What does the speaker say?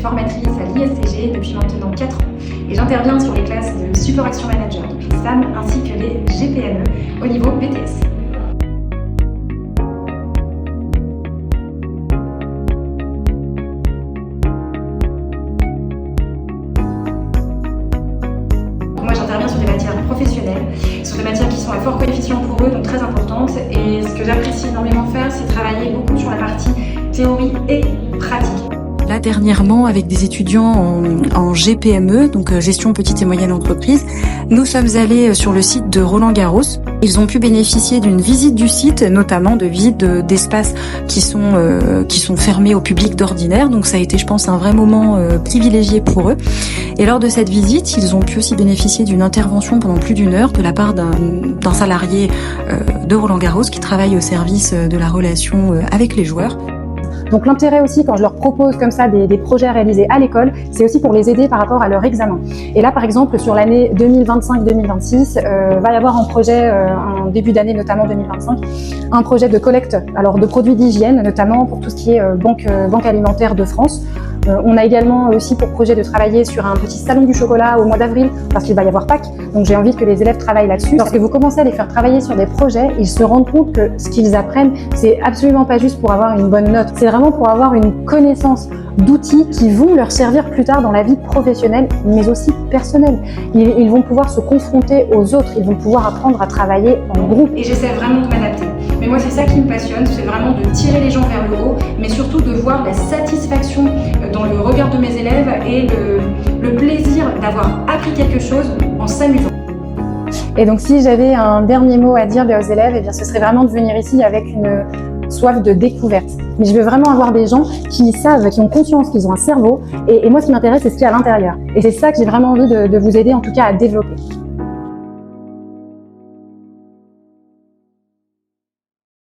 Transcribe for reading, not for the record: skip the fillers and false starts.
formatrice à l'ISCG depuis maintenant 4 ans et j'interviens sur les classes de Support Action Manager, donc les SAM, ainsi que les GPME au niveau BTS. Moi, j'interviens sur des matières professionnelles, sur des matières qui sont à fort coefficient pour eux, donc très importantes. Et ce que j'apprécie énormément faire, c'est travailler beaucoup sur la partie théorie et pratique. Là, dernièrement, avec des étudiants en GPME, donc gestion petite et moyenne entreprise, nous sommes allés sur le site de Roland-Garros. Ils ont pu bénéficier d'une visite du site, notamment de visites d'espaces qui sont fermés au public d'ordinaire. Donc ça a été, je pense, un vrai moment privilégié pour eux. Et lors de cette visite, ils ont pu aussi bénéficier d'une intervention pendant plus d'1 heure de la part d'un salarié de Roland-Garros qui travaille au service de la relation avec les joueurs. Donc l'intérêt aussi, quand je leur propose comme ça des projets à réaliser à l'école, c'est aussi pour les aider par rapport à leur examen. Et là, par exemple, sur l'année 2025-2026, va y avoir un projet, en début d'année, notamment 2025, un projet de collecte alors de produits d'hygiène, notamment pour tout ce qui est banque alimentaire de France. On a également aussi pour projet de travailler sur un petit salon du chocolat au mois d'avril, parce qu'il va y avoir Pâques, donc j'ai envie que les élèves travaillent là-dessus. Lorsque vous commencez à les faire travailler sur des projets, ils se rendent compte que ce qu'ils apprennent, c'est absolument pas juste pour avoir une bonne note, c'est vraiment pour avoir une connaissance d'outils qui vont leur servir plus tard dans la vie professionnelle, mais aussi personnelle. Ils vont pouvoir se confronter aux autres, ils vont pouvoir apprendre à travailler en groupe. Et j'essaie vraiment de m'adapter. Mais moi, c'est ça qui me passionne, c'est vraiment de tirer les gens vers le haut, mais surtout de voir la satisfaction dans le regard de mes élèves et le plaisir d'avoir appris quelque chose en s'amusant. Et donc, si j'avais un dernier mot à dire aux élèves, eh bien, ce serait vraiment de venir ici avec une soif de découverte. Mais je veux vraiment avoir des gens qui savent, qui ont conscience qu'ils ont un cerveau. Et moi, ce qui m'intéresse, c'est ce qu'il y a à l'intérieur. Et c'est ça que j'ai vraiment envie de vous aider, en tout cas, à développer.